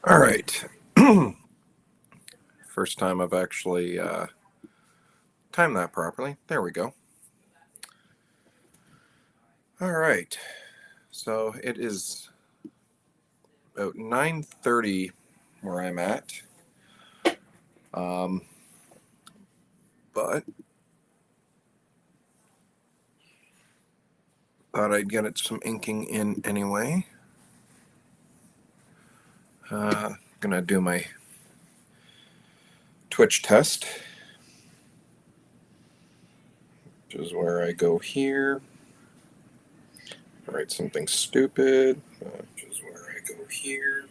All right. First time I've actually timed that properly. There we go. All right. So it is about 9:30 where I'm at. Um, but thought I'd get it some inking in anyway. Gonna do my Twitch test, which is where I go here. Write something stupid, which is where I go here.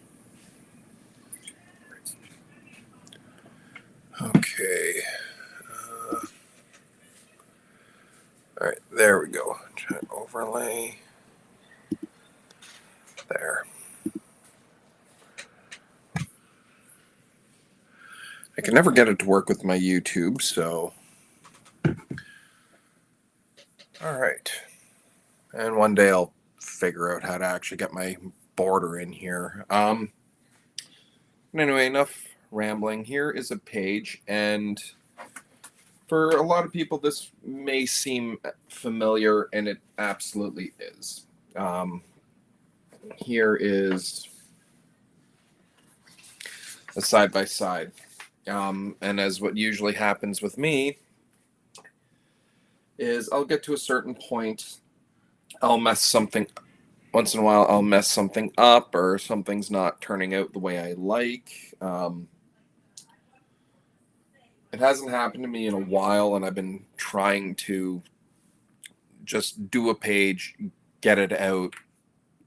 Okay. All right, there we go. Try to overlay. There. I can never get it to work with my YouTube, so. All right. And one day I'll figure out how to actually get my border in here. Anyway, enough rambling. Here is a page, and for a lot of people, this may seem familiar, and it absolutely is. Here is a side-by-side. And as what usually happens with me is I'll get to a certain point, I'll mess something once in a while. I'll mess something up, or something's not turning out the way I like. It hasn't happened to me in a while, and I've been trying to just do a page, get it out,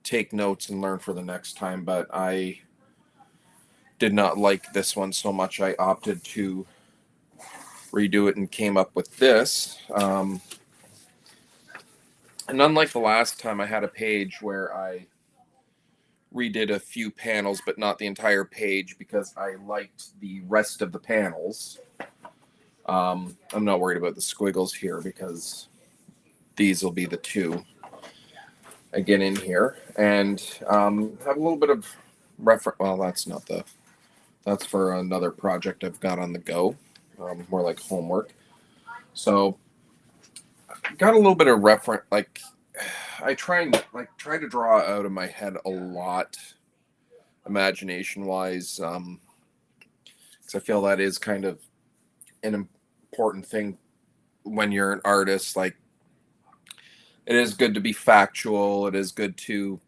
take notes, and learn for the next time. But I did not like this one so much, I opted to redo it and came up with this. And unlike the last time, I had a page where I redid a few panels, but not the entire page because I liked the rest of the panels. I'm not worried about the squiggles here because these will be the two I get in here. And have a little bit of reference. Well, that's for another project I've got on the go, more like homework. So got a little bit of reference, like I try to draw out of my head a lot, imagination wise, because I feel that is kind of an important thing when you're an artist. Like, it is good to be factual. It is good to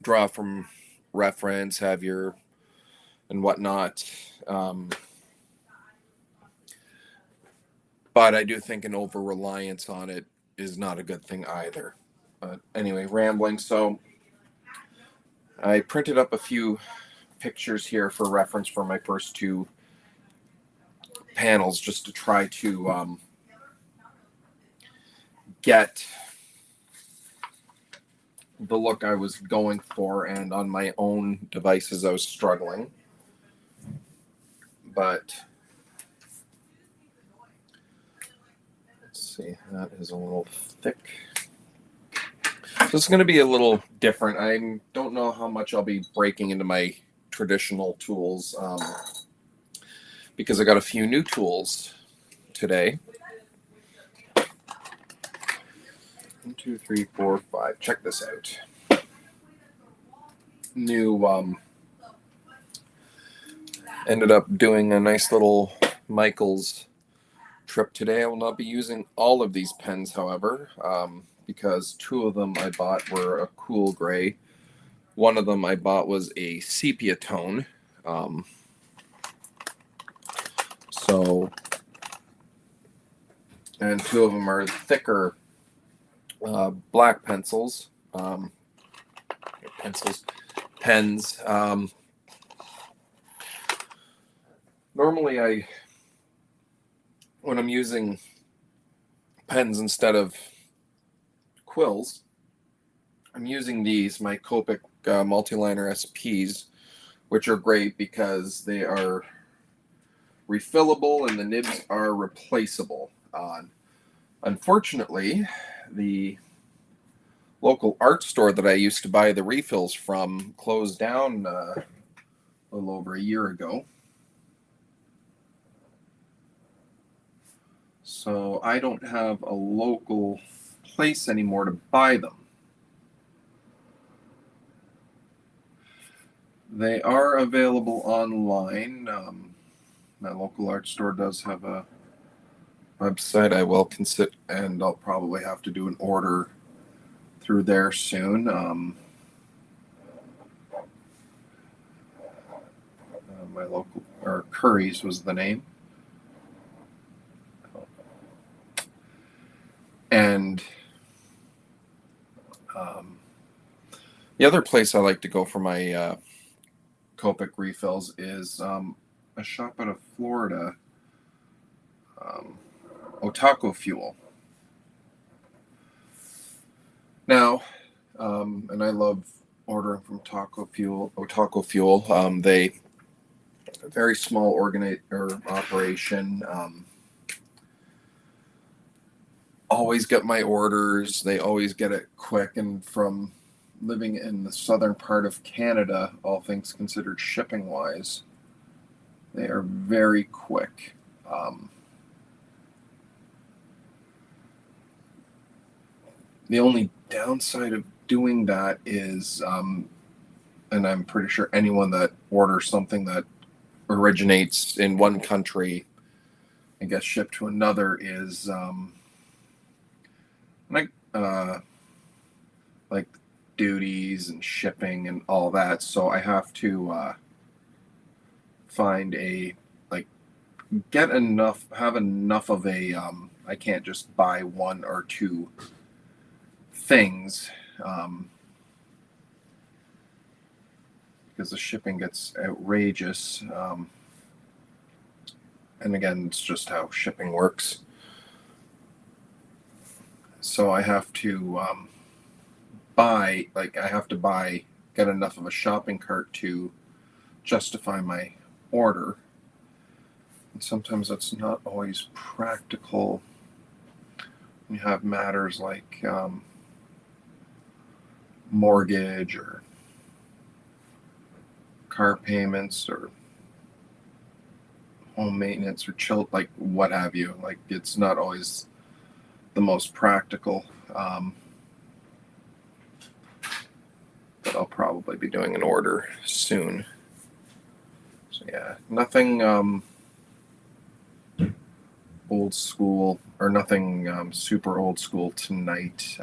draw from reference, have your and whatnot. But I do think an over reliance on it is not a good thing either. But anyway, rambling. So I printed up a few pictures here for reference for my first two panels, just to try to get the look I was going for, and on my own devices I was struggling. But let's see, that is a little thick. So it's going to be a little different. I don't know how much I'll be breaking into my traditional tools, because I got a few new tools today. 1, 2, 3, 4, 5. Check this out. New, ended up doing a nice little Michaels trip today. I will not be using all of these pens, however, because two of them I bought were a cool gray. One of them I bought was a sepia tone. And two of them are thicker black pencils. Pens. Normally, when I'm using pens instead of quills, I'm using these, my Copic Multiliner SPs, which are great because they are refillable and the nibs are replaceable. Unfortunately, the local art store that I used to buy the refills from closed down a little over a year ago. So I don't have a local place anymore to buy them. They are available online. My local art store does have a website. I will consider, and I'll probably have to do an order through there soon. My local, or Curry's was the name. And the other place I like to go for my Copic refills is a shop out of Florida, Otaco Fuel. Now, and I love ordering from Otaco Fuel. They a very small operation. Always get my orders. They always get it quick. And from living in the southern part of Canada, all things considered shipping wise, they are very quick. The only downside of doing that is, and I'm pretty sure anyone that orders something that originates in one country and gets shipped to another is like duties and shipping and all that. So I have to find have enough of a, I can't just buy one or two things, because the shipping gets outrageous. And again, it's just how shipping works. So I have to get enough of a shopping cart to justify my order. And sometimes that's not always practical. You have matters like mortgage or car payments or home maintenance or like what have you. Like, it's not always the most practical. But I'll probably be doing an order soon. So yeah, nothing old school, or nothing super old school tonight.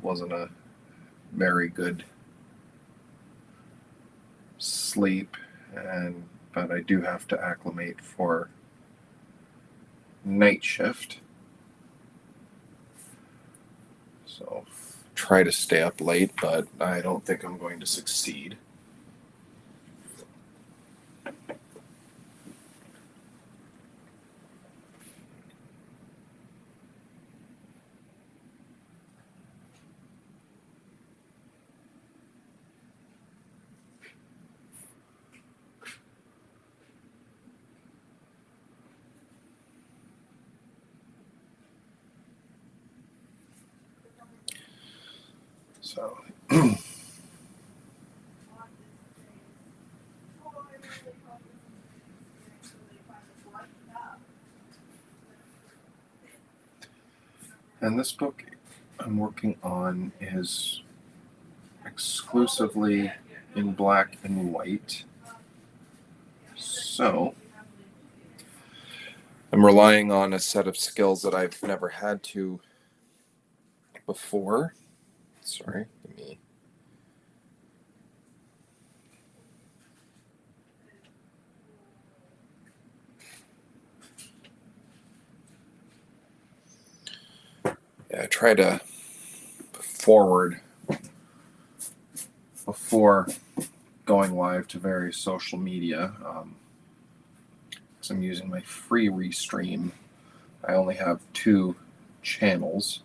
Wasn't a very good sleep, but I do have to acclimate for night shift. So try to stay up late, but I don't think I'm going to succeed. So and this book I'm working on is exclusively in black and white. So I'm relying on a set of skills that I've never had to before. Sorry, give me. Yeah, I try to forward before going live to various social media. Because I'm using my free restream. I only have 2 channels.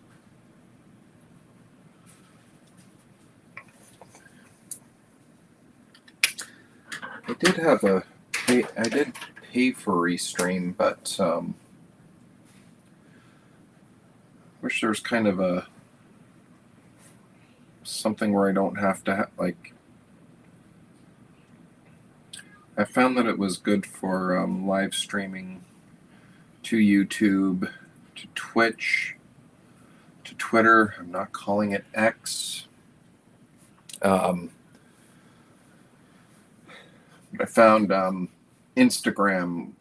I did pay for restream, but wish there was kind of something where I don't have to I found that it was good for live streaming to YouTube, to Twitch, to Twitter. I'm not calling it X. I found Instagram.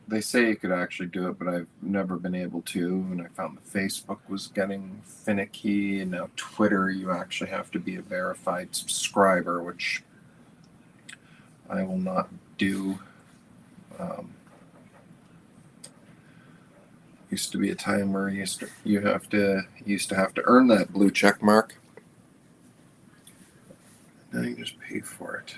They say you could actually do it, but I've never been able to. And I found that Facebook was getting finicky, and now Twitter, you actually have to be a verified subscriber, which I will not do. Used to be a time where you used to have to earn that blue check mark. Now you just pay for it.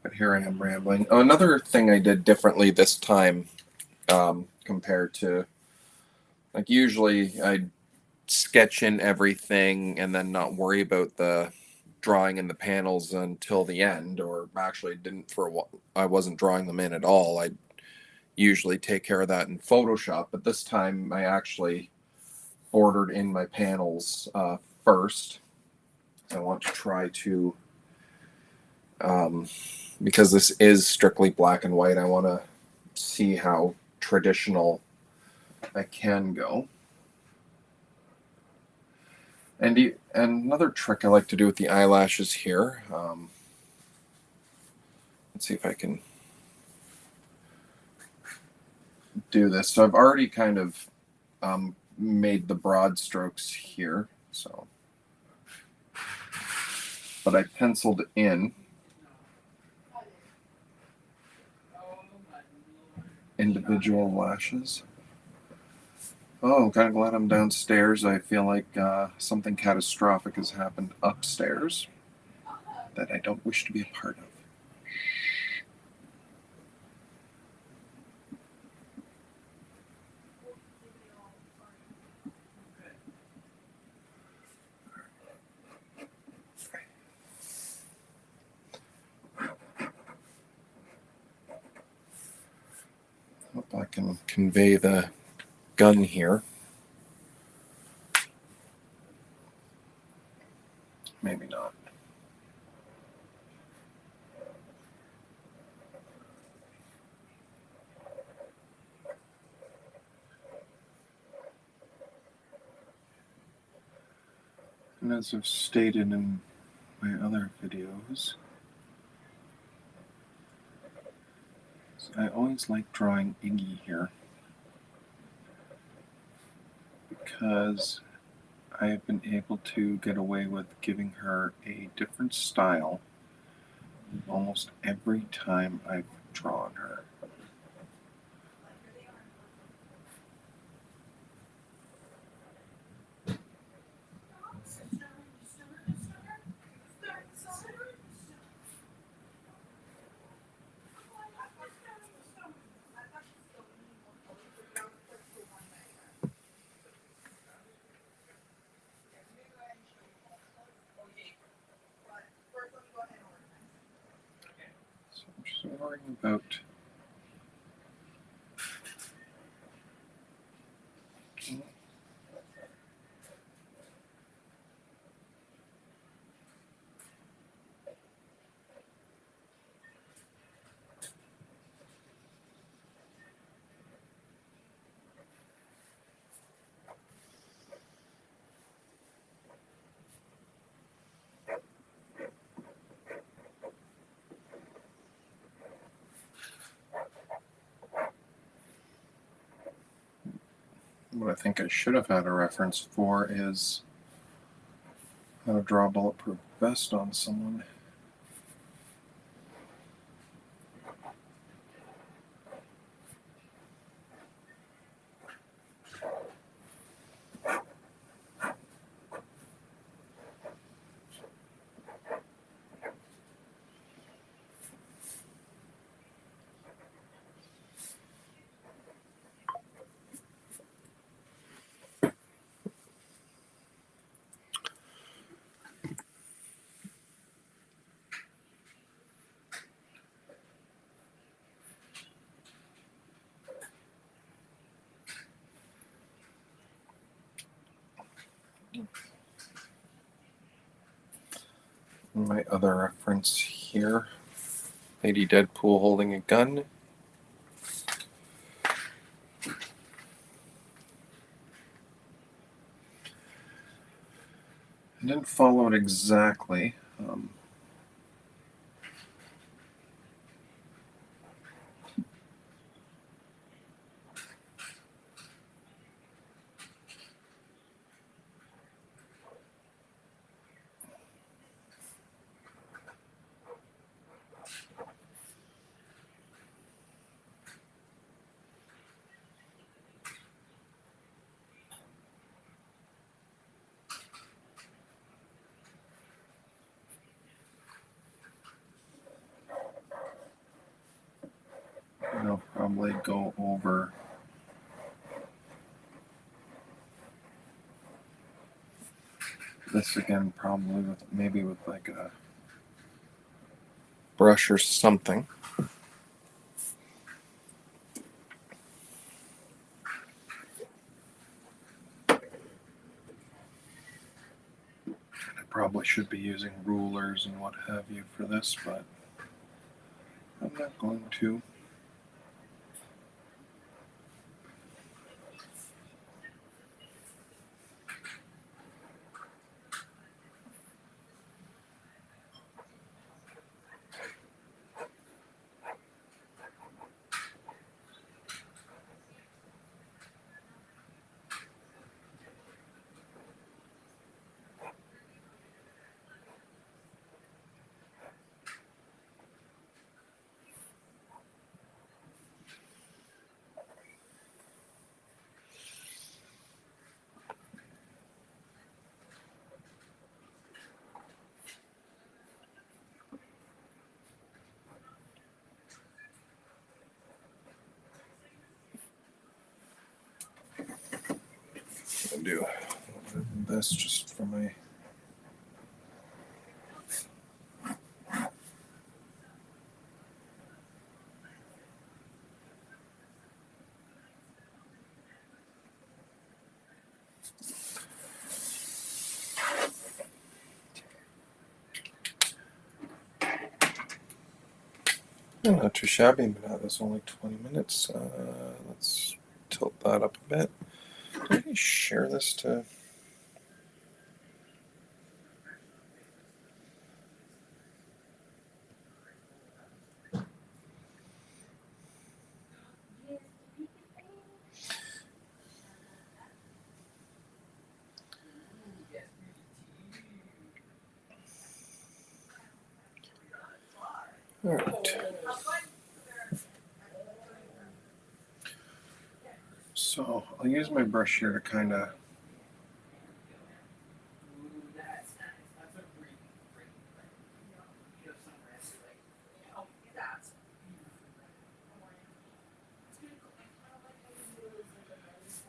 But here I am rambling. Oh, another thing I did differently this time, compared to, like, usually I'd sketch in everything and then not worry about the drawing in the panels until the end, or actually didn't for a while. I wasn't drawing them in at all. I'd usually take care of that in Photoshop, but this time I actually bordered in my panels first. I want to try to, because this is strictly black and white, I want to see how traditional I can go. And another trick I like to do with the eyelashes here, let's see if I can do this. So I've already kind of made the broad strokes here, so, but I penciled in individual lashes. Oh, I'm kind of glad I'm downstairs. I feel like something catastrophic has happened upstairs that I don't wish to be a part of. Hope I can convey the gun here. Maybe not. And as I've stated in my other videos, I always like drawing Iggy here because I have been able to get away with giving her a different style almost every time I've drawn her. So I'm just worrying about what I think I should have had a reference for is how to draw a bulletproof vest on someone. My other reference here, Lady Deadpool holding a gun. I didn't follow it exactly. I'll probably go over this again, probably with maybe with like a brush or something. I probably should be using rulers and what have you for this, but I'm not going to. I'll do this just for my. Not too shabby, but now there's only 20 minutes. Let's tilt that up a bit. Can I share this to? All right. So I'll use my brush here to kind of.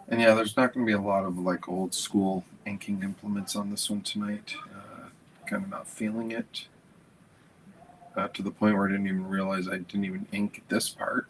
And yeah, there's not going to be a lot of like old school inking implements on this one tonight. Kind of not feeling it. To the point where I didn't even realize I didn't even ink this part.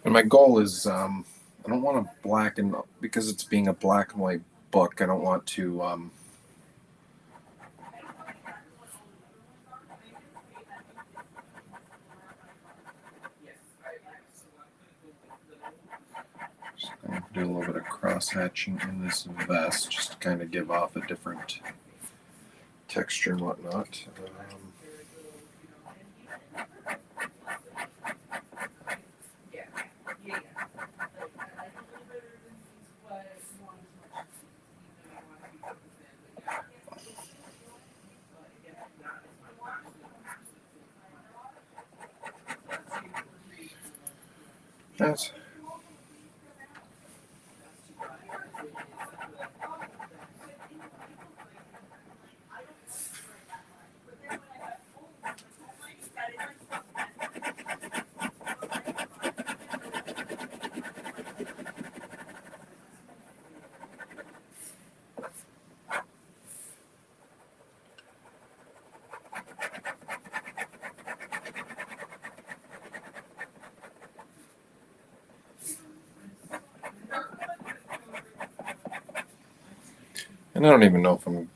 And my goal is, I don't want to blacken, because it's being a black and white book, I don't want to do a little bit of cross hatching in this vest just to kind of give off a different texture and whatnot. That's and I don't even know if I'm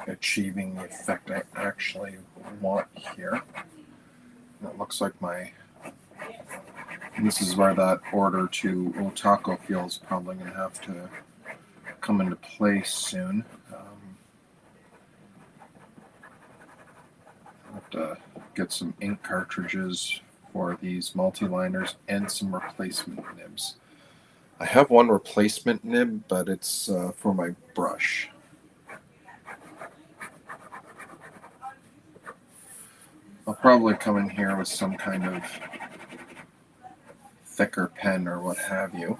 achieving the effect I actually want here. And it looks like this is where that order to Otako feels probably going to have to come into play soon. I have to get some ink cartridges for these multi-liners and some replacement nibs. I have one replacement nib, but it's for my brush. I'll probably come in here with some kind of thicker pen or what have you.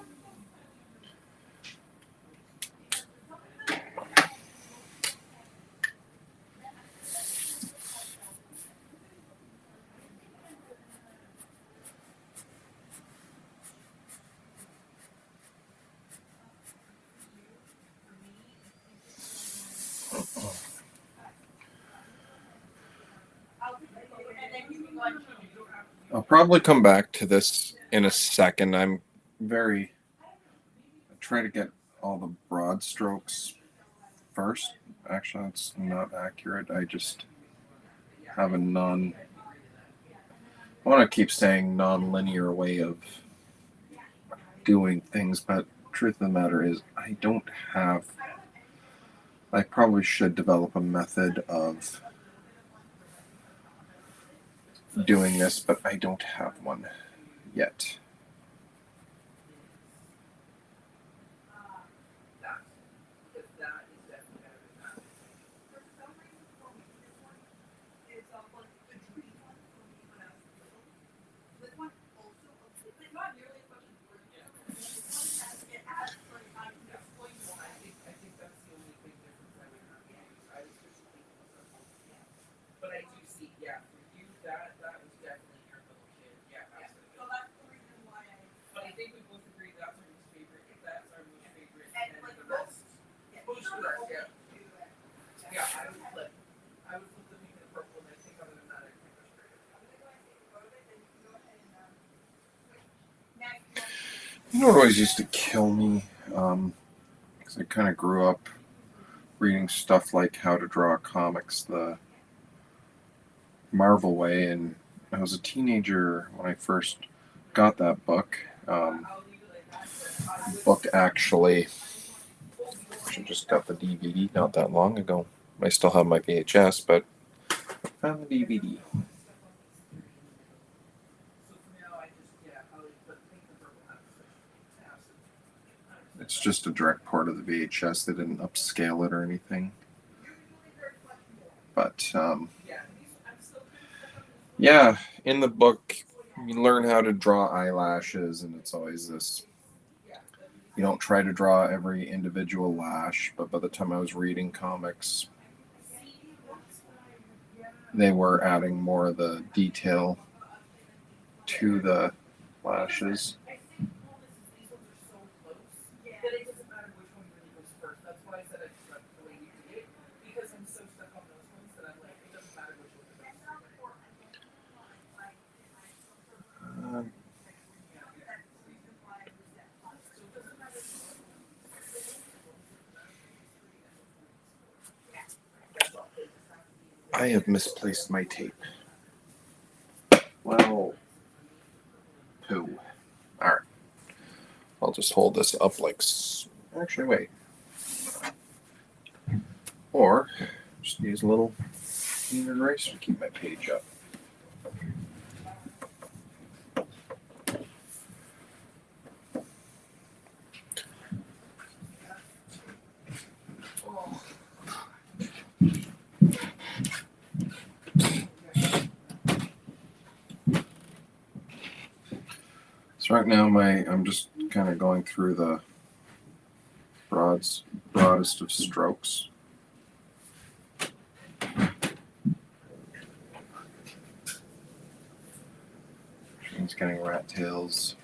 I'll probably come back to this in a second. I try to get all the broad strokes first. Actually, that's not accurate. I just have I want to keep saying non-linear way of doing things, but truth of the matter is I probably should develop a method of doing this, but I don't have one yet. You know what always used to kill me? Because I kind of grew up reading stuff like How to Draw Comics the Marvel way, and I was a teenager when I first got that book. Book actually, I just got the DVD not that long ago. I still have my VHS, but I found the DVD. It's just a direct port of the VHS. They didn't upscale it or anything. But yeah, in the book, you learn how to draw eyelashes, and it's always this. You don't try to draw every individual lash, but by the time I was reading comics, they were adding more of the detail to the lashes. I have misplaced my tape. Well, poo. Alright. I'll just hold this up like... Actually, wait. Or just use a little clean eraser to keep my page up. So right now I'm just kind of going through the broadest of strokes. It's getting rat tails,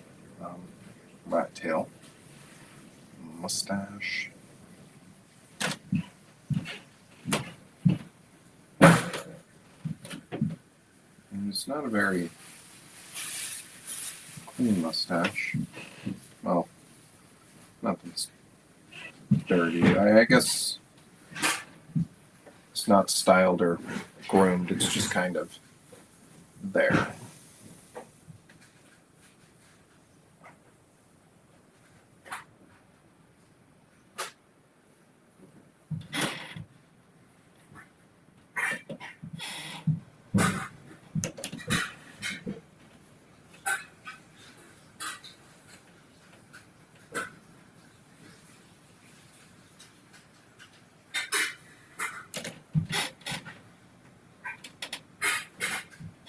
rat tail, mustache. And it's not a very clean mustache. Well, nothing's dirty. I guess it's not styled or groomed. It's just kind of there.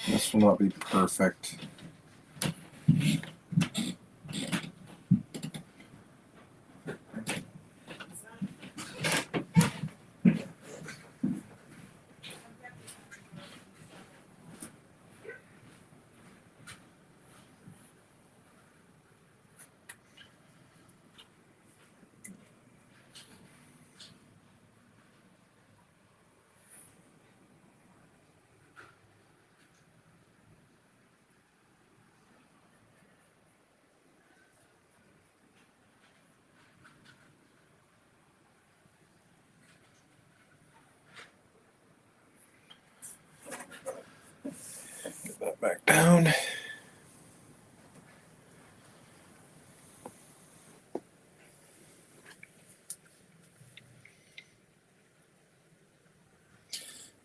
This will not be perfect. Get that back down.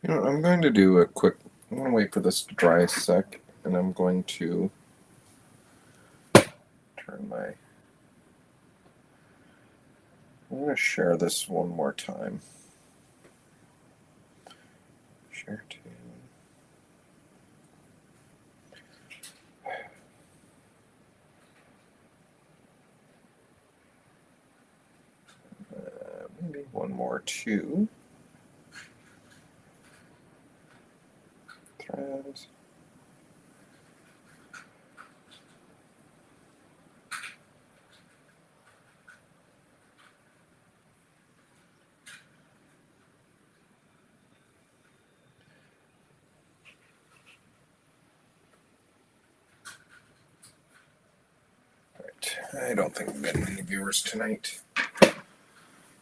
You know, I'm going to do a quick... I'm going to wait for this to dry a sec, and I'm going to turn my... I'm going to share this one more time. Share to... maybe one more too. Threads. Right. I don't think we've got any viewers tonight.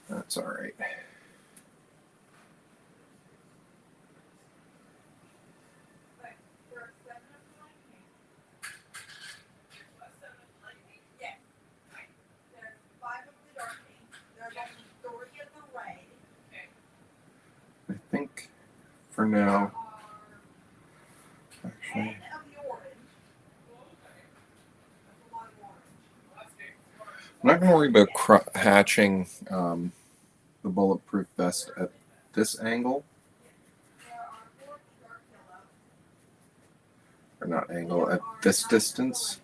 That's all right. I think for now, actually, I'm not going to worry about hatching the bulletproof vest at this angle. Or not angle, at this distance.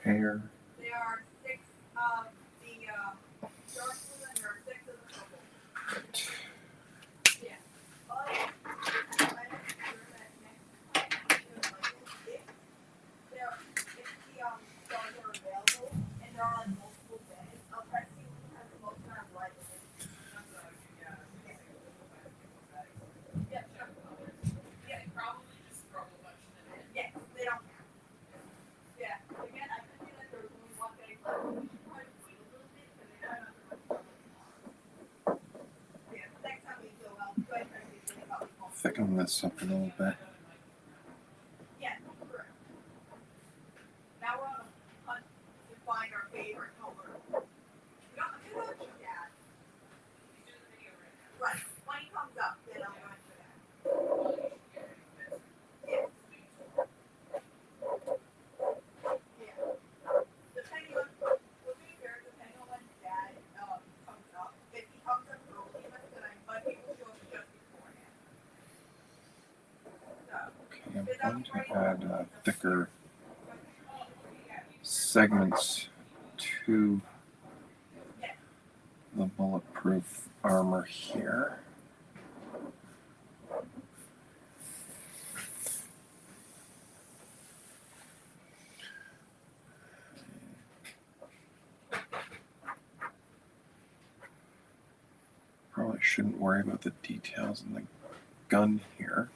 Hair. There are 6 of the dark blue and there are 6 of the purple. Right. Yeah. If the stars are available and there are like multiple days, I'll try to see who has the most amount of light. thicken this up a little bit. I'm going to add thicker segments to the bulletproof armor here. Probably shouldn't worry about the details in the gun here.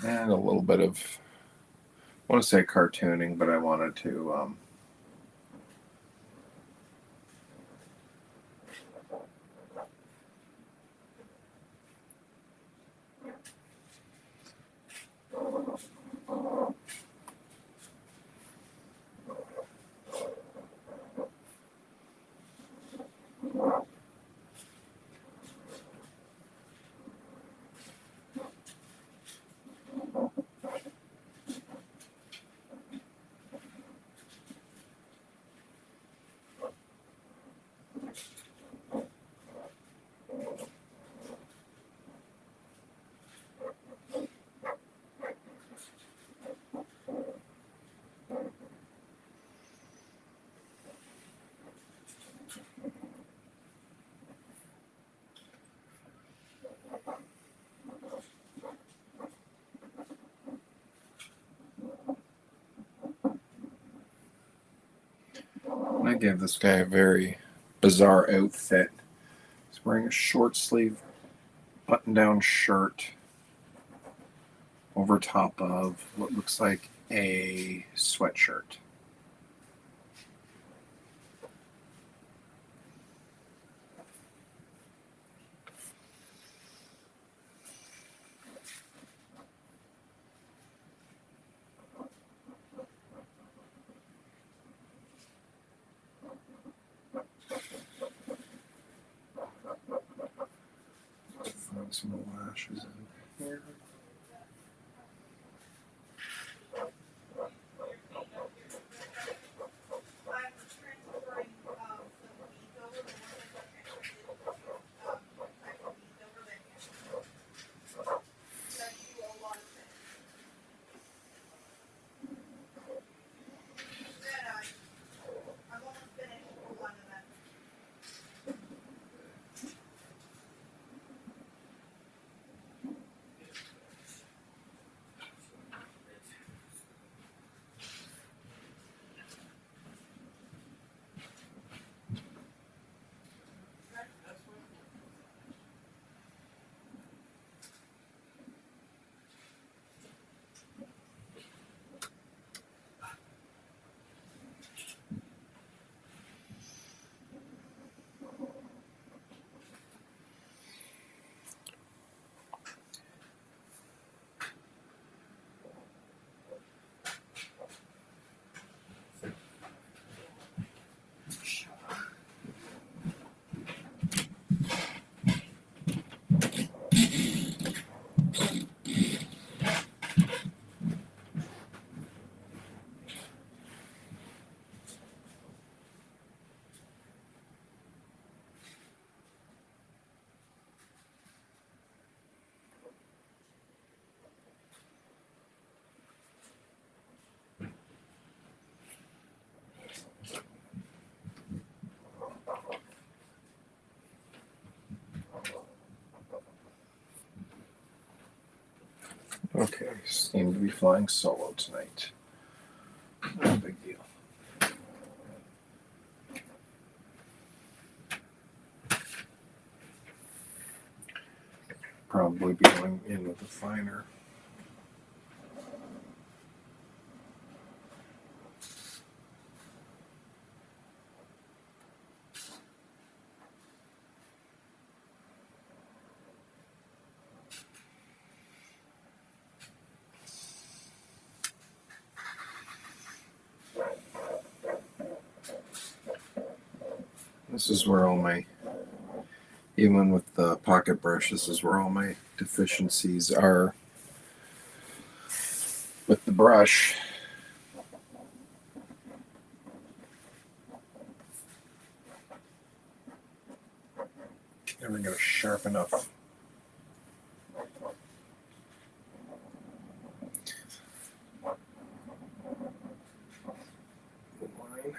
And a little bit of, I want to say cartooning, but I wanted to I gave this guy a very bizarre outfit. He's wearing a short sleeve button-down shirt over top of what looks like a sweatshirt. Throw some lashes in here. Okay, seem to be flying solo tonight. No big deal. Probably be going in with a finer. This is where all my, even with the pocket brush, this is where all my deficiencies are with the brush. Never going to sharp enough. Line.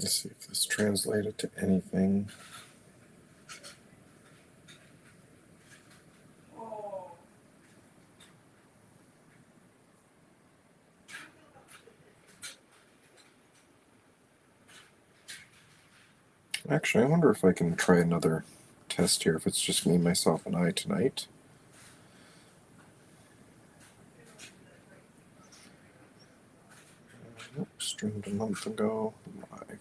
Let's see if this translated to anything. Actually, I wonder if I can try another test here, if it's just me, myself, and I tonight. Streamed a month ago, live.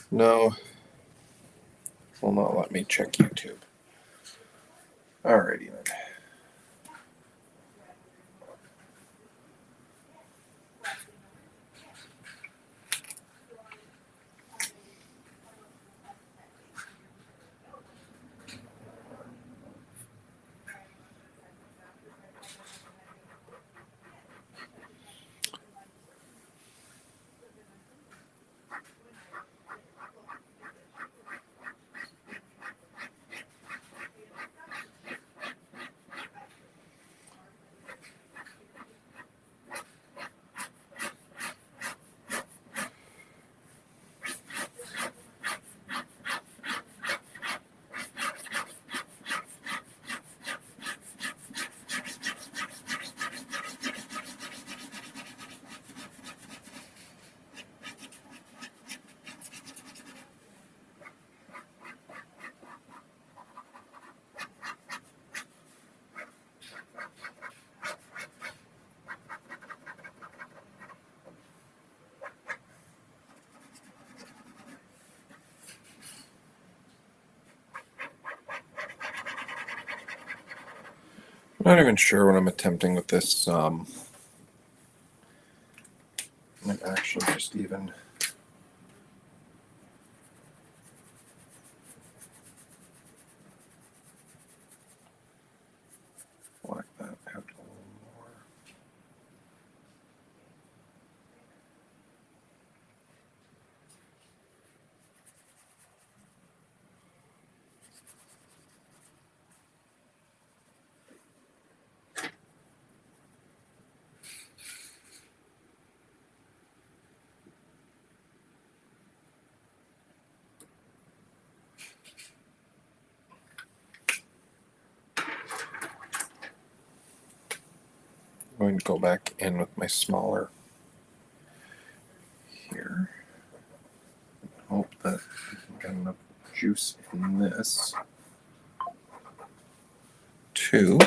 No, will not let me check YouTube. Alrighty then. I'm not even sure what I'm attempting with this. I'm actually just even black that out a little more. going to go back in with my smaller here. Hope that I got enough juice in this too.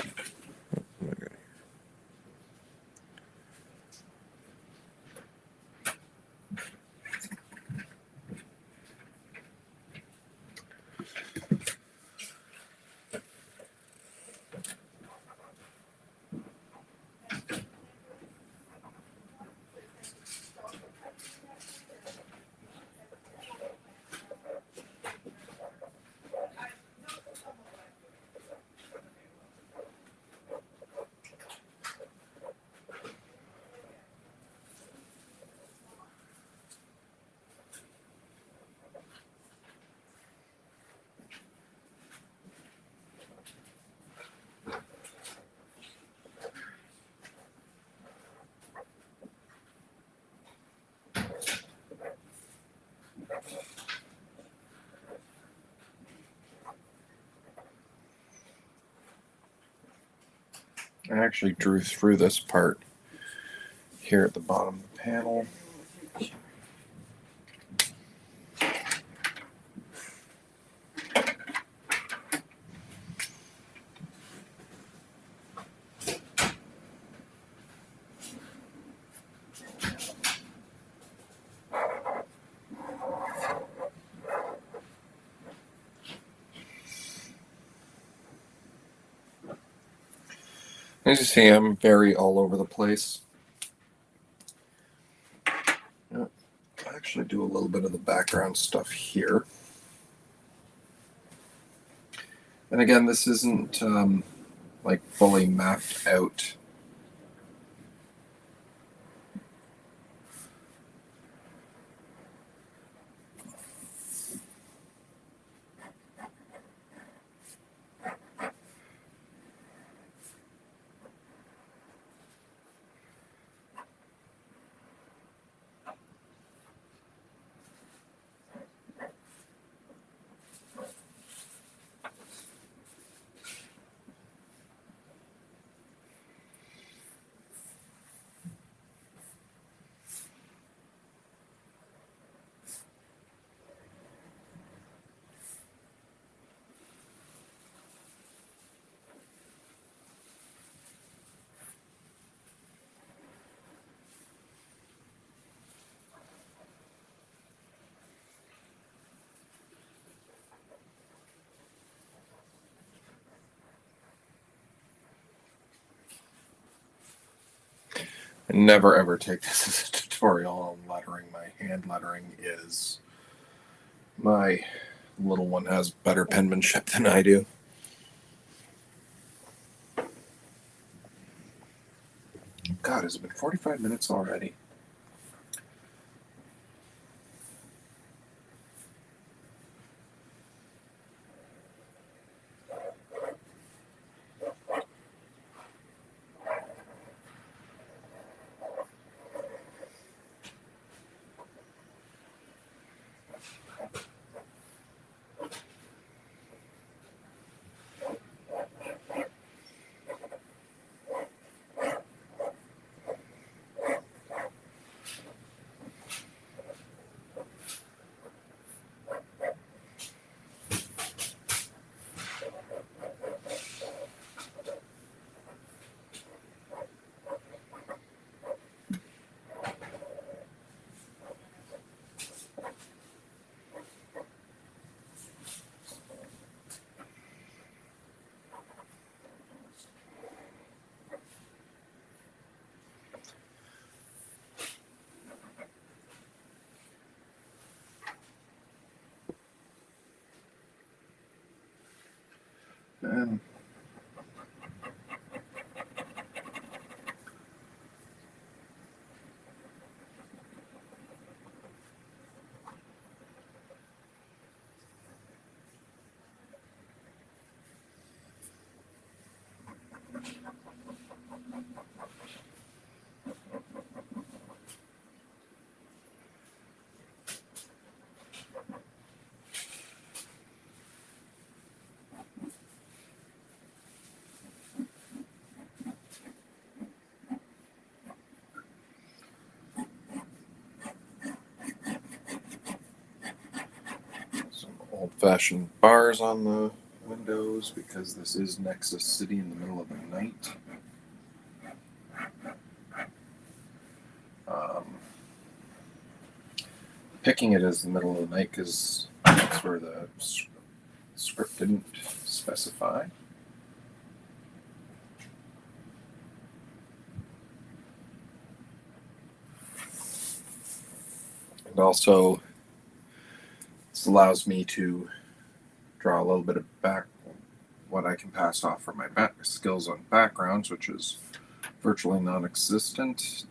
I actually drew through this part here at the bottom of the panel. As you see, I'm very all over the place. I'll actually do a little bit of the background stuff here. And again, this isn't like fully mapped out. I never ever take this as a tutorial on lettering. My hand lettering is, my little one has better penmanship than I do. God, has it been 45 minutes already? Um, old-fashioned bars on the windows because this is Nexus City in the middle of the night. Picking it as the middle of the night because that's where the script didn't specify. And also, this allows me to draw a little bit of what I can pass off for my skills on backgrounds, which is virtually non-existent.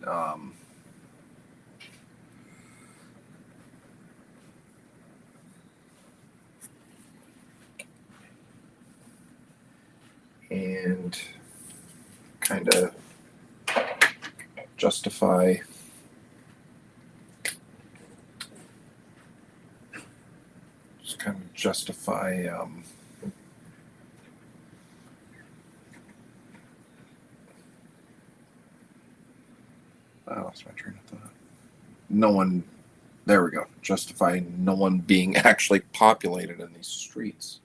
And kind of justify I lost my train of thought. Justify no one being actually populated in these streets.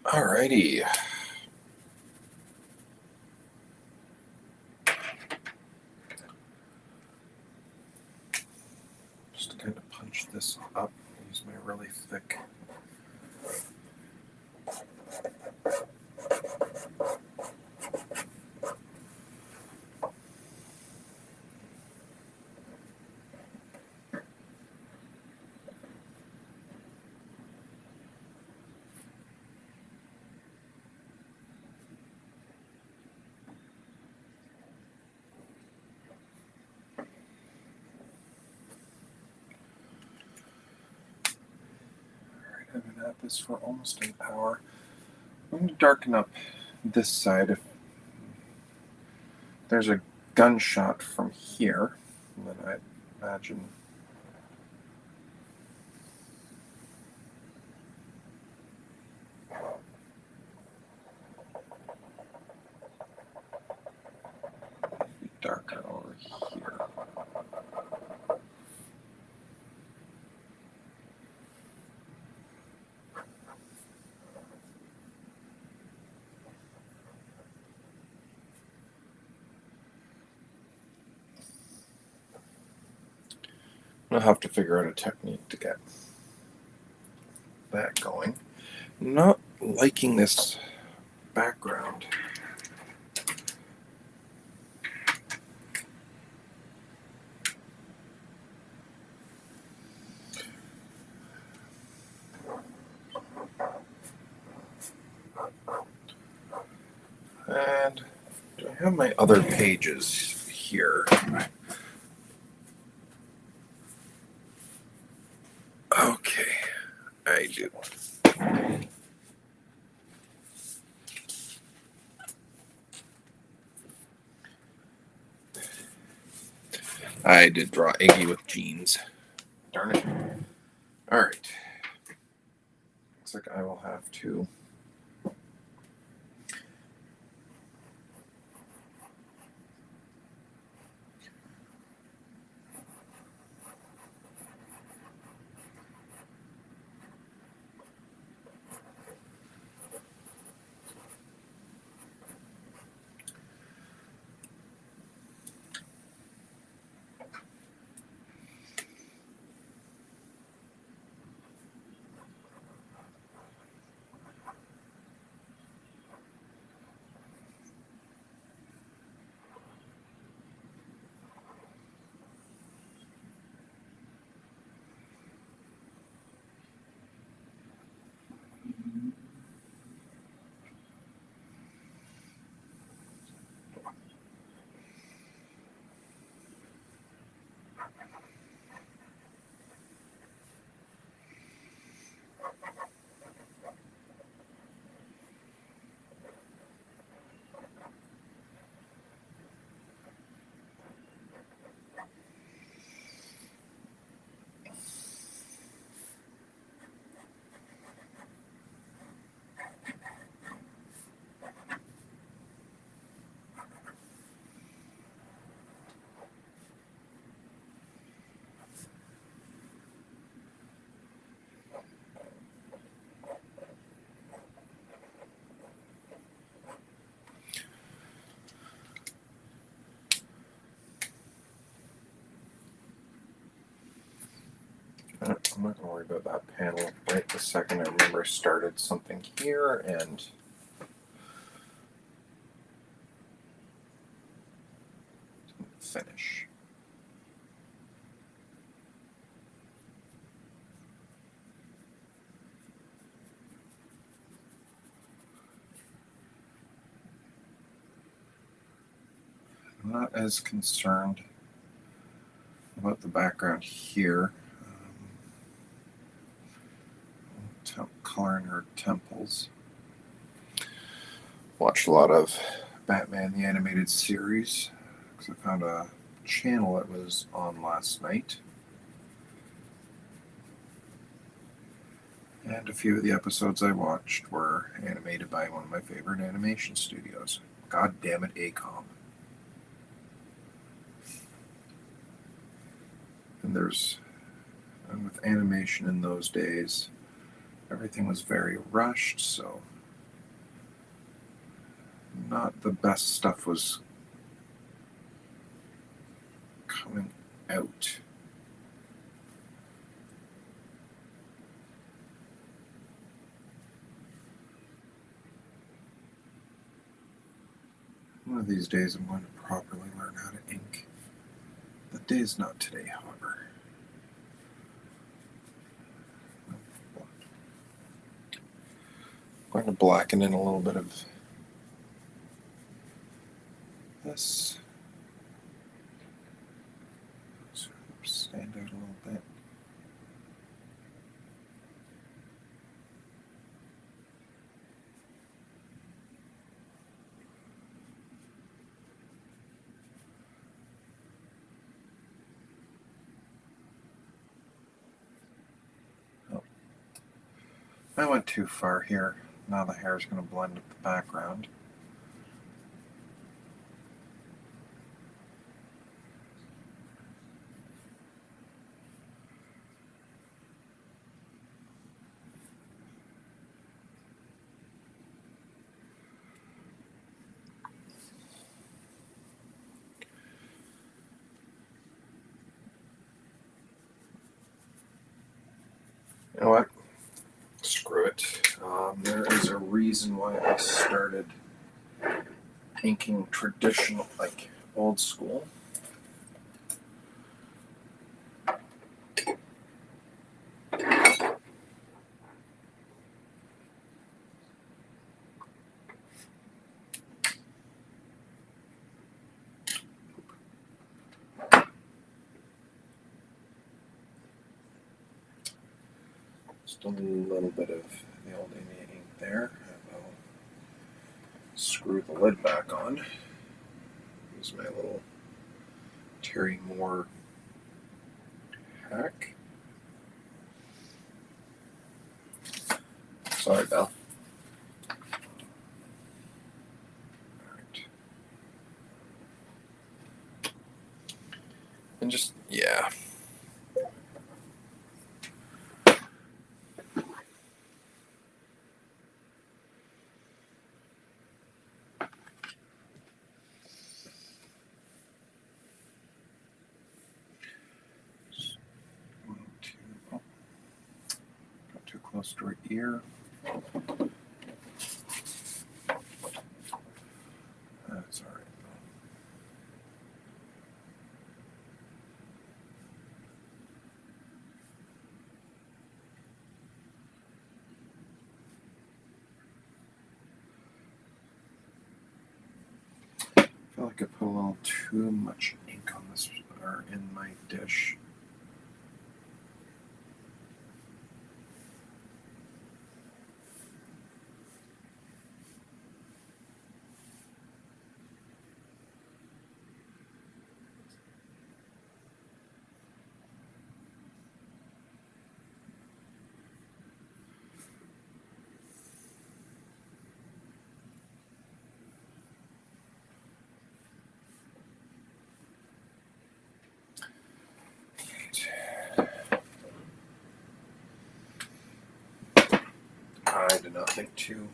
Alrighty. Just to kind of punch this up, use my really thick I've been at this for almost an hour. I'm going to darken up this side. If there's a gunshot from here, then I imagine it'd be darker over here. I'll have to figure out a technique to get that going. I'm not liking this background. And do I have my other pages here? Okay, I do. I did draw Iggy with jeans. Darn it. Alright. Looks like I will have to I'm not going to worry about that panel right this second. I remember I started something here and didn't finish. I'm not as concerned about the background here. Coloring her temples. Watched a lot of Batman the Animated Series because I found a channel that was on last night. And a few of the episodes I watched were animated by one of my favorite animation studios. God damn it, ACOM. And with animation in those days, everything was very rushed, so not the best stuff was coming out. One of these days I'm going to properly learn how to ink. The day is not today, however. I'm going to blacken in a little bit of this. Stand out a little bit. Oh. I went too far here. Now the hair is going to blend with the background. You know what? Screw it. There is a reason why I started inking traditional, like old school. Just a little bit of the old India ink there. I will screw the lid back on. Use my little Terry Moore hack. Sorry, Belle. Alright. And just, yeah. Too close to her ear. That's all right. I feel like I put a little too much ink on this, or in my dish. I did not think to.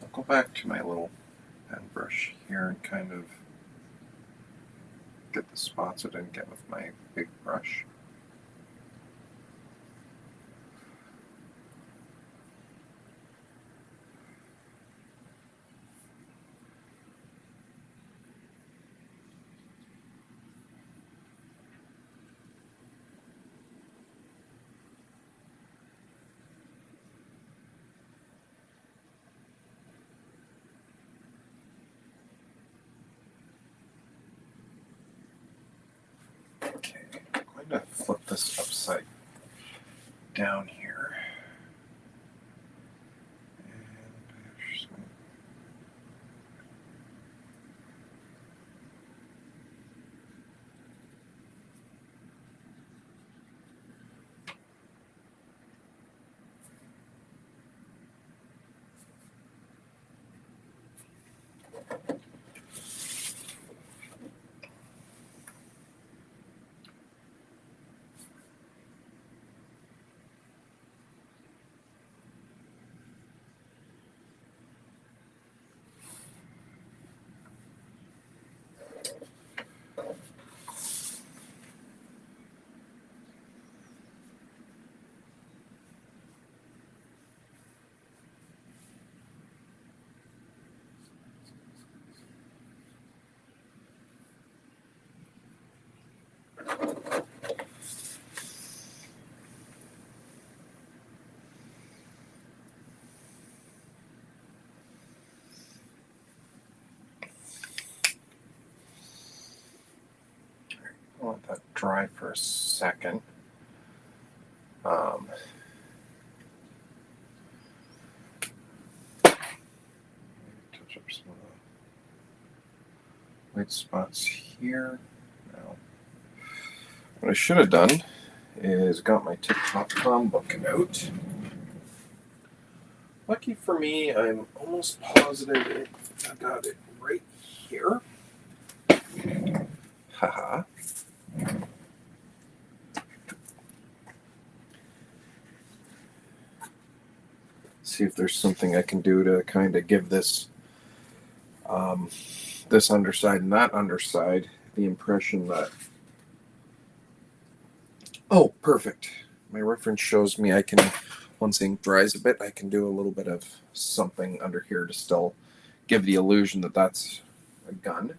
I'll go back to my little pen brush here and kind of get the spots I didn't get with my big brush. Okay, I'm going to flip this upside down here. I'll let that dry for a second. Touch up some of the white spots here. Now, what I should have done is got my Tic Toc Tom book out. Lucky for me, I'm almost positive I got it right here. Haha. See if there's something I can do to kind of give this this underside and that underside the impression that, oh, perfect. My reference shows me I can, once ink dries a bit, I can do a little bit of something under here to still give the illusion that that's a gun.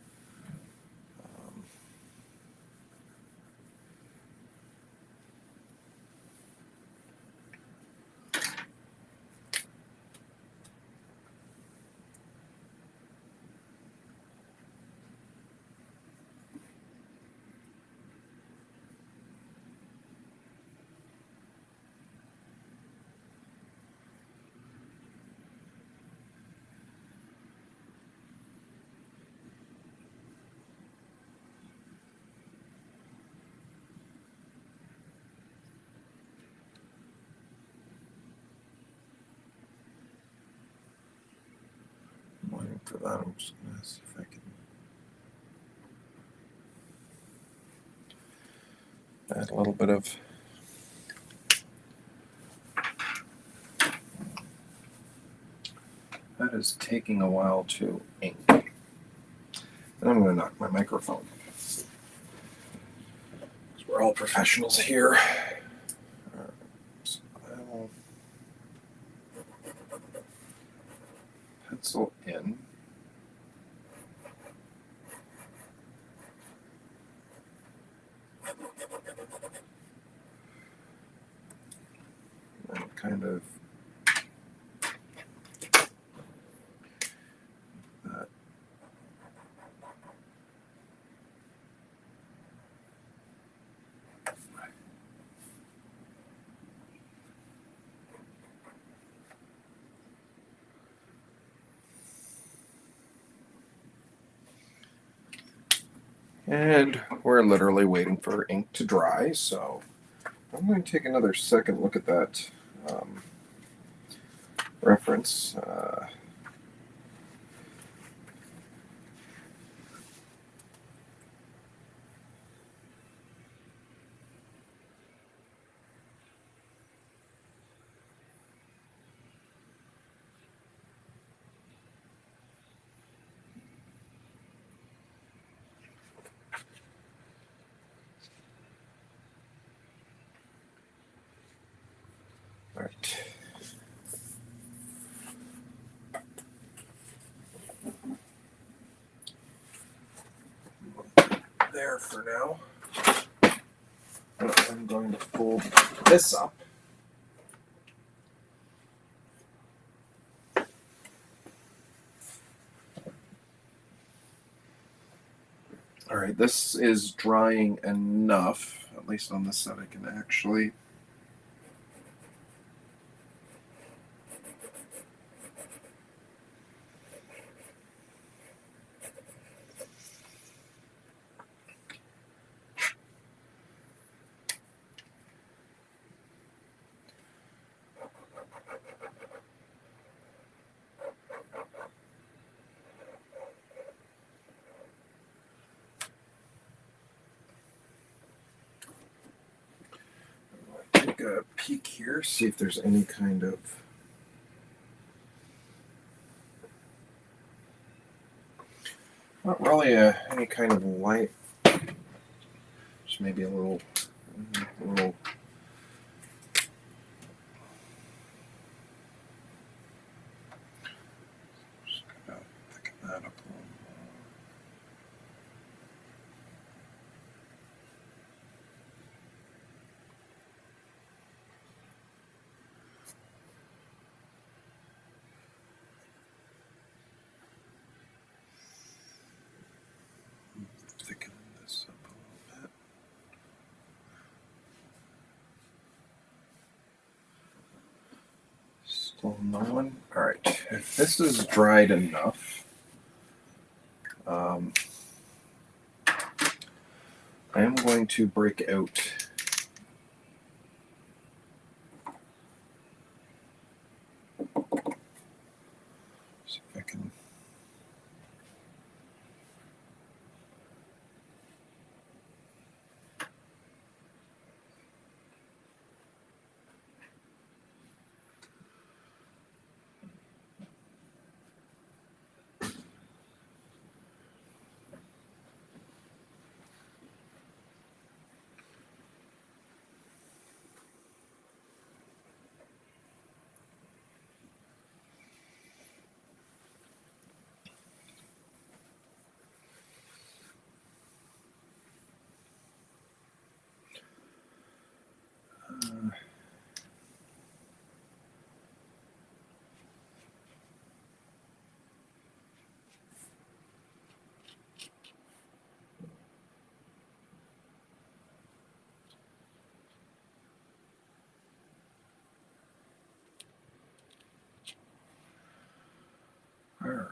Waiting for that. I'm just going to see if I can add a little bit of that is taking a while to ink. And I'm going to knock my microphone. We're all professionals here. So I will pencil in. And kind of that. And we're literally waiting for ink to dry, so I'm going to take another second look at that reference. there for now. I'm going to fold this up. All right, this is drying enough, at least on this side I can actually. Take a peek here, see if there's any kind of not really any kind of light, just maybe a little just gonna thicken that up a little more. Thicken this up a little bit. Still no one. All right, if this is dried enough, I am going to break out see if I can. All right.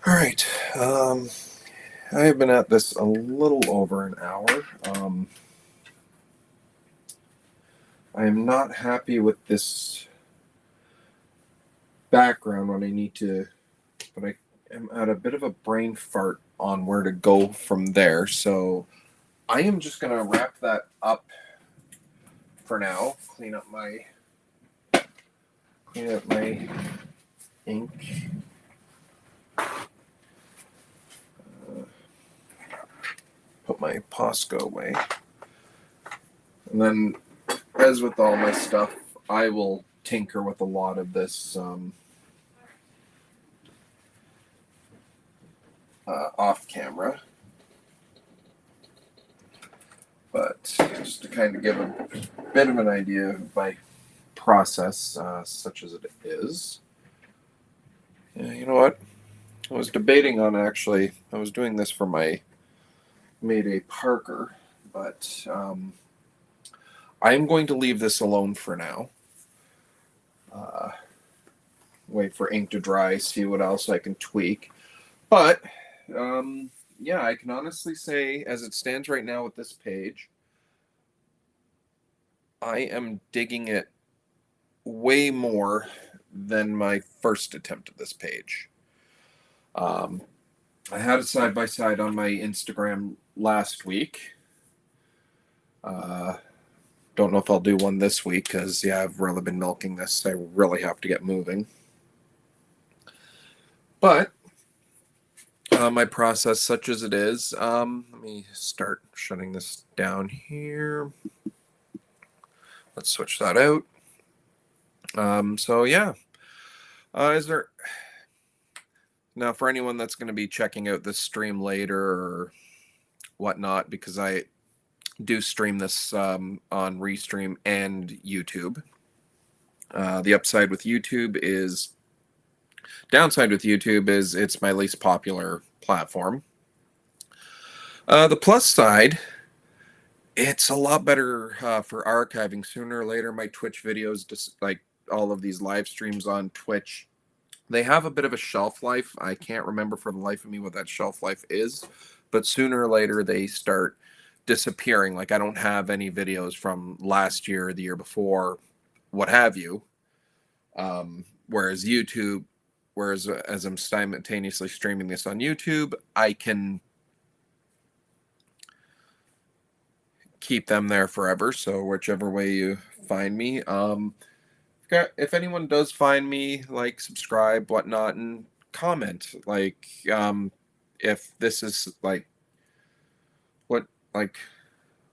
All right. I have been at this a little over an hour. I am not happy with this background when I need to, but I am at a bit of a brain fart on where to go from there. So I am just going to wrap that up for now. Clean up my ink. Put my Posca away. And then, as with all my stuff, I will tinker with a lot of this off camera. But just to kind of give a bit of an idea of my process, such as it is. Yeah, you know what? I was debating on I was doing this for my Mayday Parker, but I'm going to leave this alone for now. wait for ink to dry, see what else I can tweak. But yeah, I can honestly say, as it stands right now with this page, I am digging it way more than my first attempt at this page. Um, I had a side by side on my Instagram last week. Don't know if I'll do one this week because, yeah, I've really been milking this. I really have to get moving. But my process, such as it is, let me start shutting this down here. Let's switch that out. So, yeah. Is there. Now, for anyone that's going to be checking out this stream later or whatnot, because I do stream this on Restream and YouTube. The upside with YouTube is, downside with YouTube is it's my least popular platform. The plus side, it's a lot better for archiving. Sooner or later, my Twitch videos, just like all of these live streams on Twitch, they have a bit of a shelf life. I can't remember for the life of me what that shelf life is, but sooner or later they start disappearing. Like I don't have any videos from last year, the year before, what have you. Whereas YouTube, as I'm simultaneously streaming this on YouTube, I can keep them there forever. So whichever way you find me, if anyone does find me, like, subscribe, whatnot, and comment. Like, if this is like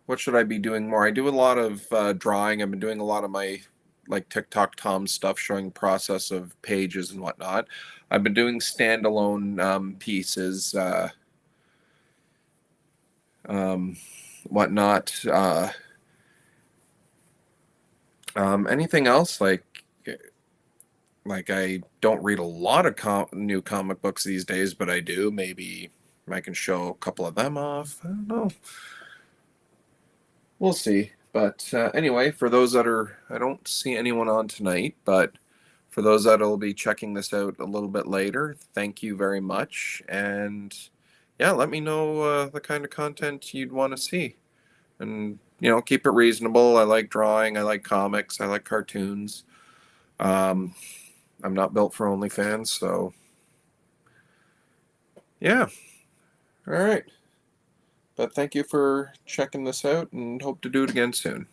what should I be doing more? I do a lot of drawing. I've been doing a lot of my like Tic Toc Tom stuff, showing process of pages and whatnot. I've been doing standalone pieces, whatnot. Anything else like I don't read a lot of new comic books these days, but I do. Maybe I can show a couple of them off. I don't know. We'll see. But anyway, for those that are, I don't see anyone on tonight, but for those that will be checking this out a little bit later, thank you very much. And yeah, let me know the kind of content you'd want to see. And, keep it reasonable. I like drawing. I like comics. I like cartoons. I'm not built for OnlyFans, so yeah. All right. But thank you for checking this out and hope to do it again soon.